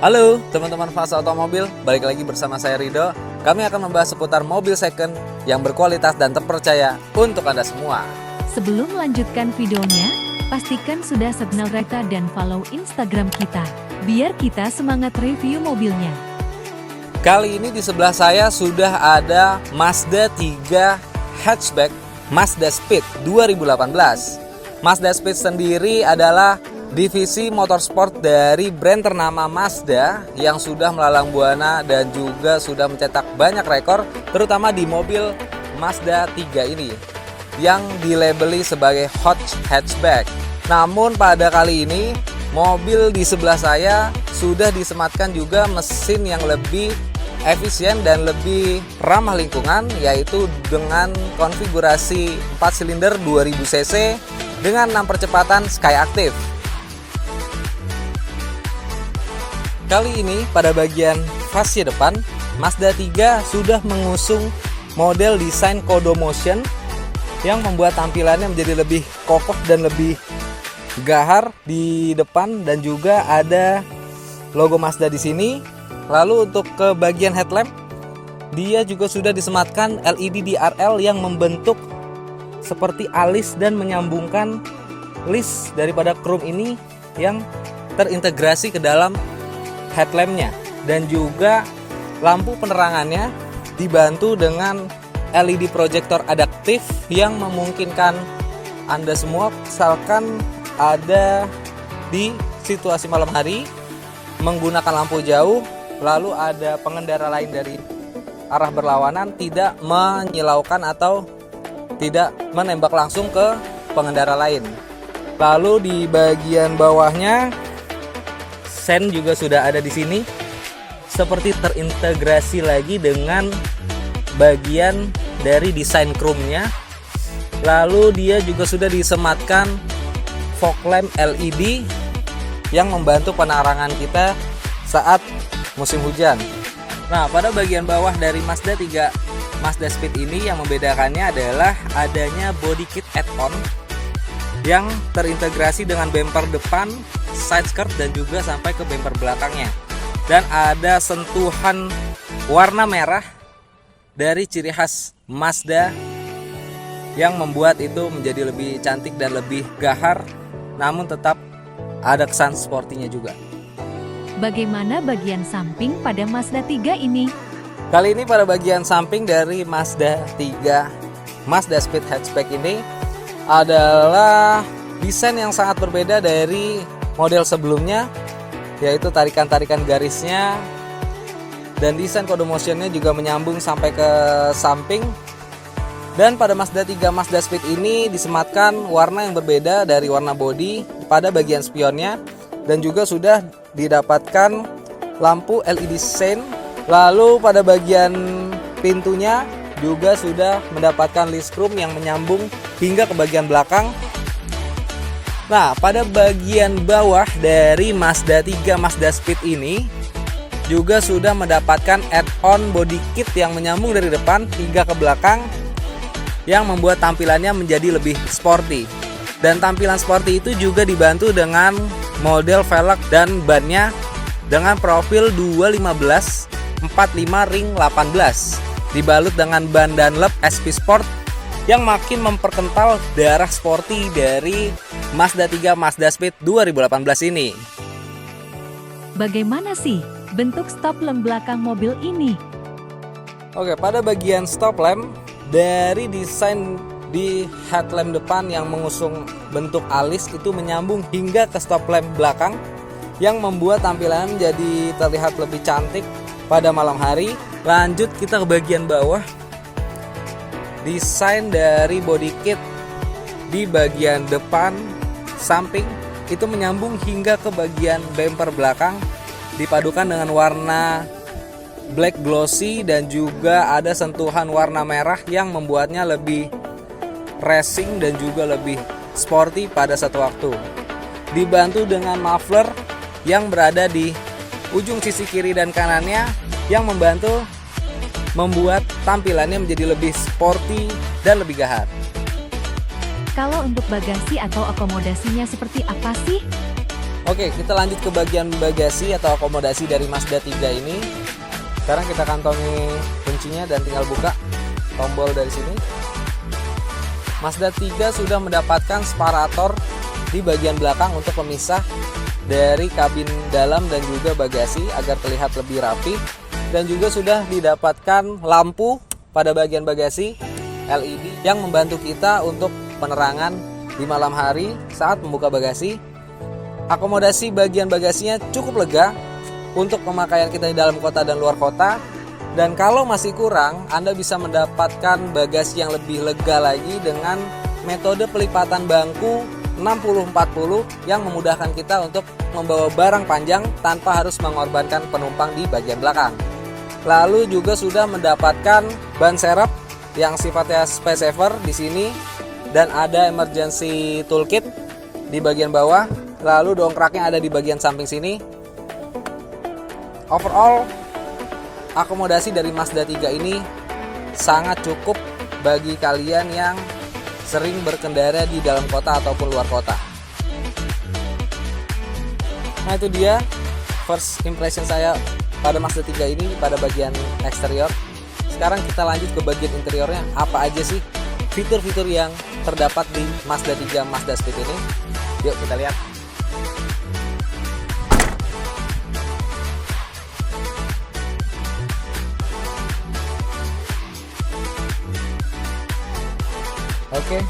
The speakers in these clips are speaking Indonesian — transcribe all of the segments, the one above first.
Halo teman-teman fans otomobil, balik lagi bersama saya Rido. Kami akan membahas seputar mobil second yang berkualitas dan terpercaya untuk Anda semua. Sebelum melanjutkan videonya, pastikan sudah subscribe dan follow Instagram kita, biar kita semangat review mobilnya. Kali ini di sebelah saya sudah ada Mazda 3 hatchback Mazda Speed 2018. Mazda Speed sendiri adalah divisi motorsport dari brand ternama Mazda yang sudah melalang buana dan juga sudah mencetak banyak rekor, terutama di mobil Mazda 3 ini yang dilabeli sebagai hot hatchback. Namun pada kali ini mobil di sebelah saya sudah disematkan juga mesin yang lebih efisien dan lebih ramah lingkungan, yaitu dengan konfigurasi 4 silinder 2000 cc dengan 6 percepatan Skyactiv. Kali ini pada bagian fascia depan, Mazda 3 sudah mengusung model desain Kodomotion yang membuat tampilannya menjadi lebih kokoh dan lebih gahar di depan, dan juga ada logo Mazda di sini. Lalu untuk ke bagian headlamp, dia juga sudah disematkan LED DRL yang membentuk seperti alis dan menyambungkan list daripada chrome ini yang terintegrasi ke dalam headlampnya, dan juga lampu penerangannya dibantu dengan LED proyektor adaptif yang memungkinkan Anda semua, misalkan ada di situasi malam hari menggunakan lampu jauh, lalu ada pengendara lain dari arah berlawanan, tidak menyilaukan atau tidak menembak langsung ke pengendara lain. Lalu di bagian bawahnya sen juga sudah ada di sini, seperti terintegrasi lagi dengan bagian dari desain chrome-nya. Lalu dia juga sudah disematkan fog lamp LED yang membantu penerangan kita saat musim hujan. Nah, pada bagian bawah dari Mazda 3 Mazda Speed ini yang membedakannya adalah adanya body kit add-on yang terintegrasi dengan bumper depan, side skirt, dan juga sampai ke bumper belakangnya. Dan ada sentuhan warna merah dari ciri khas Mazda yang membuat itu menjadi lebih cantik dan lebih gahar, namun tetap ada kesan sportinya juga. Bagaimana bagian samping pada Mazda 3 ini? Kali ini pada bagian samping dari Mazda 3 Mazda Speed hatchback ini adalah desain yang sangat berbeda dari model sebelumnya, yaitu tarikan-tarikan garisnya dan desain Kodomotionnya juga menyambung sampai ke samping. Dan pada Mazda 3 Mazda Speed ini disematkan warna yang berbeda dari warna bodi pada bagian spionnya, dan juga sudah didapatkan lampu LED sein. Lalu pada bagian pintunya juga sudah mendapatkan list chrome yang menyambung hingga ke bagian belakang. Nah, pada bagian bawah dari Mazda 3 Mazda Speed ini juga sudah mendapatkan add-on body kit yang menyambung dari depan hingga ke belakang, yang membuat tampilannya menjadi lebih sporty. Dan tampilan sporty itu juga dibantu dengan model velg dan bannya dengan profil 215 45 ring 18, dibalut dengan ban Dunlop SP Sport yang makin memperkental darah sporty dari Mazda 3 Mazda Speed 2018 ini. Bagaimana sih bentuk stop lamp belakang mobil ini? Oke, pada bagian stop lamp, dari desain di headlamp depan yang mengusung bentuk alis itu menyambung hingga ke stop lamp belakang, yang membuat tampilan jadi terlihat lebih cantik pada malam hari. Lanjut kita ke bagian bawah, desain dari body kit di bagian depan samping itu menyambung hingga ke bagian bumper belakang, dipadukan dengan warna black glossy dan juga ada sentuhan warna merah yang membuatnya lebih racing dan juga lebih sporty pada satu waktu. Dibantu dengan muffler yang berada di ujung sisi kiri dan kanannya yang membuat tampilannya menjadi lebih sporty dan lebih gahar. Kalau untuk bagasi atau akomodasinya seperti apa sih? Oke, kita lanjut ke bagian bagasi atau akomodasi dari Mazda 3 ini. Sekarang kita kantongi kuncinya dan tinggal buka tombol dari sini. Mazda 3 sudah mendapatkan separator di bagian belakang untuk pemisah dari kabin dalam dan juga bagasi agar terlihat lebih rapi, dan juga sudah didapatkan lampu pada bagian bagasi LED yang membantu kita untuk penerangan di malam hari saat membuka bagasi. Akomodasi bagian bagasinya cukup lega untuk pemakaian kita di dalam kota dan luar kota. Dan kalau masih kurang, Anda bisa mendapatkan bagasi yang lebih lega lagi dengan metode pelipatan bangku 60-40 yang memudahkan kita untuk membawa barang panjang tanpa harus mengorbankan penumpang di bagian belakang. Lalu juga sudah mendapatkan ban serep yang sifatnya space saver di sini, dan ada emergency toolkit di bagian bawah. Lalu dongkraknya ada di bagian samping sini. Overall, akomodasi dari Mazda 3 ini sangat cukup bagi kalian yang sering berkendara di dalam kota ataupun luar kota. Nah, itu dia first impression saya pada Mazda 3 ini pada bagian eksterior. Sekarang kita lanjut ke bagian interiornya. Apa aja sih fitur-fitur yang terdapat di Mazda 3 Mazda Speed ini? Yuk kita lihat. Oke,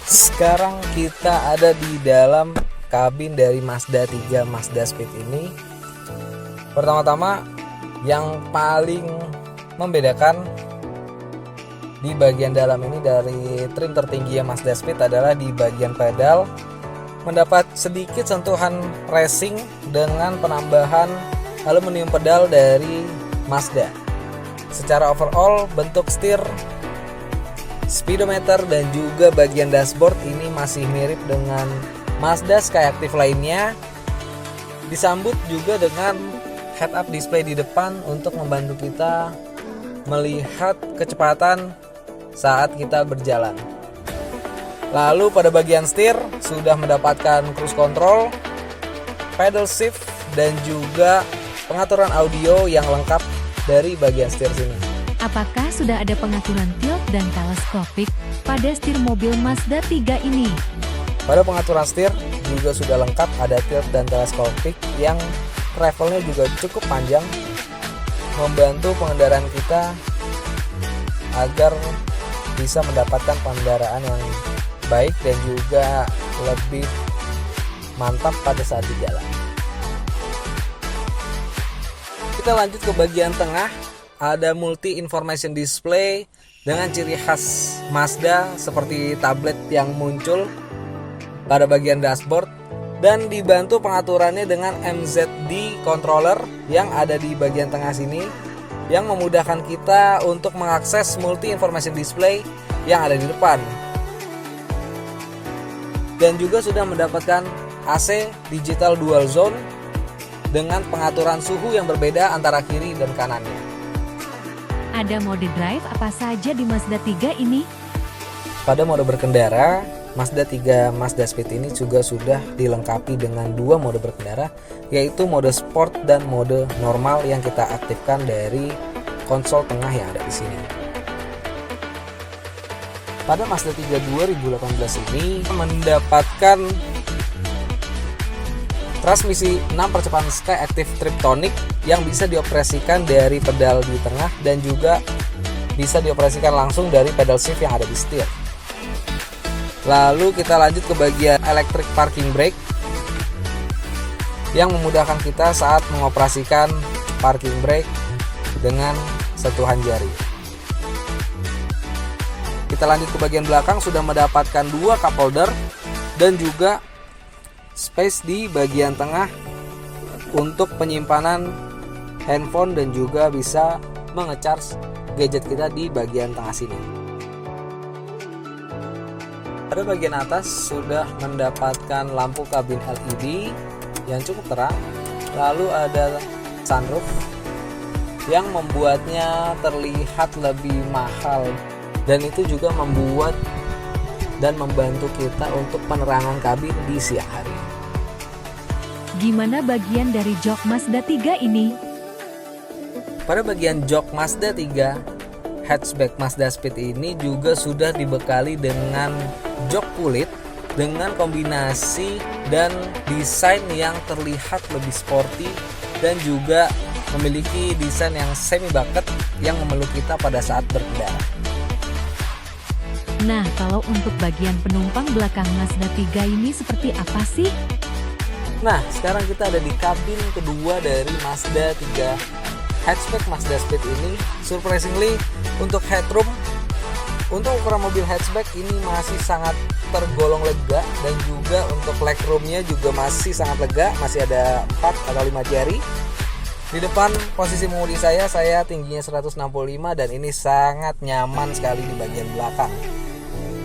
sekarang kita ada di dalam kabin dari Mazda 3 Mazda Speed ini. Pertama-tama yang paling membedakan di bagian dalam ini dari trim tertinggi Mazda Speed adalah di bagian pedal mendapat sedikit sentuhan racing dengan penambahan aluminium pedal dari Mazda. Secara overall bentuk setir, speedometer dan juga bagian dashboard ini masih mirip dengan Mazda Skyactiv lainnya. Disambut juga dengan head-up display di depan untuk membantu kita melihat kecepatan saat kita berjalan. Lalu pada bagian setir sudah mendapatkan cruise control, pedal shift, dan juga pengaturan audio yang lengkap dari bagian setir sini. Apakah sudah ada pengaturan tilt dan teleskopik pada setir mobil Mazda 3 ini? Pada pengaturan setir juga sudah lengkap, ada tilt dan teleskopik yang travelnya juga cukup panjang, membantu pengendaraan kita agar bisa mendapatkan pengendaraan yang baik dan juga lebih mantap pada saat di jalan. Kita lanjut ke bagian tengah. Ada multi information display dengan ciri khas Mazda seperti tablet yang muncul pada bagian dashboard, dan dibantu pengaturannya dengan MZD controller yang ada di bagian tengah sini yang memudahkan kita untuk mengakses multi information display yang ada di depan. Dan juga sudah mendapatkan AC digital dual zone dengan pengaturan suhu yang berbeda antara kiri dan kanannya. Ada mode drive apa saja di Mazda 3 ini? Pada mode berkendara, Mazda 3 Mazda Speed ini juga sudah dilengkapi dengan dua mode berkendara, yaitu mode sport dan mode normal yang kita aktifkan dari konsol tengah yang ada di sini. Pada Mazda 3 2018 ini mendapatkan transmisi 6 percepatan Skyactiv Triptonic yang bisa dioperasikan dari pedal di tengah dan juga bisa dioperasikan langsung dari pedal shift yang ada di setir. Lalu kita lanjut ke bagian electric parking brake yang memudahkan kita saat mengoperasikan parking brake dengan sentuhan jari. Kita lanjut ke bagian belakang, sudah mendapatkan dua cup holder dan juga space di bagian tengah untuk penyimpanan handphone dan juga bisa menge-charge gadget kita di bagian tengah sini. Pada bagian atas sudah mendapatkan lampu kabin LED yang cukup terang. Lalu ada sunroof yang membuatnya terlihat lebih mahal, dan itu juga membuat dan membantu kita untuk penerangan kabin di siang hari. Gimana bagian dari jok Mazda 3 ini? Pada bagian jok Mazda 3, hatchback Mazda Speed ini juga sudah dibekali dengan jok kulit dengan kombinasi dan desain yang terlihat lebih sporty dan juga memiliki desain yang semi bucket yang memeluk kita pada saat berkendara. Nah, kalau untuk bagian penumpang belakang Mazda 3 ini seperti apa sih? Nah, sekarang kita ada di kabin kedua dari Mazda 3 hatchback Mazda Speed ini. Surprisingly, untuk headroom, untuk ukuran mobil hatchback ini masih sangat tergolong lega, dan juga untuk legroomnya juga masih sangat lega, masih ada 4 atau 5 jari. Di depan posisi mengemudi saya tingginya 165 dan ini sangat nyaman sekali di bagian belakang.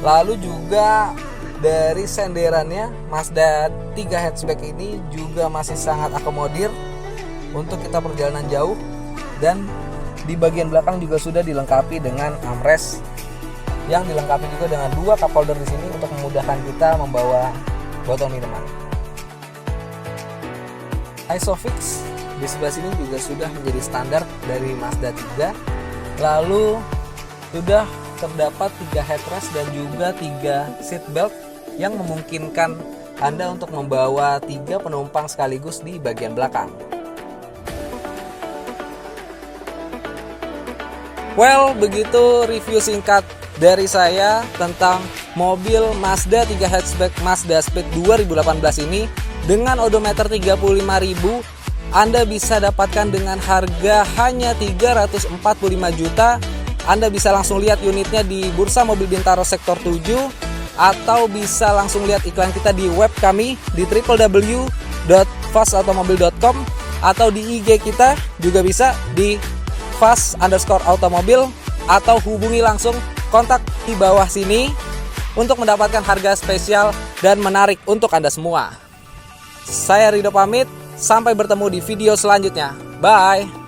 Lalu juga dari senderannya, Mazda 3 hatchback ini juga masih sangat akomodir untuk kita perjalanan jauh, dan di bagian belakang juga sudah dilengkapi dengan armrest yang dilengkapi juga dengan 2 cup holder di sini untuk memudahkan kita membawa botol minuman. Isofix di sebelah sini juga sudah menjadi standar dari Mazda 3. Lalu sudah terdapat 3 headrest dan juga 3 seat belt yang memungkinkan Anda untuk membawa 3 penumpang sekaligus di bagian belakang. Well, begitu review singkat dari saya tentang mobil Mazda 3 hatchback Mazda Speed 2018 ini. Dengan odometer 35.000, Anda bisa dapatkan dengan harga hanya 345 juta. Anda bisa langsung lihat unitnya di Bursa Mobil Bintaro Sektor 7, atau bisa langsung lihat iklan kita di web kami di www.fastautomobil.com, atau di IG kita juga bisa di fast_automobil, atau hubungi langsung kontak di bawah sini untuk mendapatkan harga spesial dan menarik untuk Anda semua. Saya Rido pamit, sampai bertemu di video selanjutnya. Bye.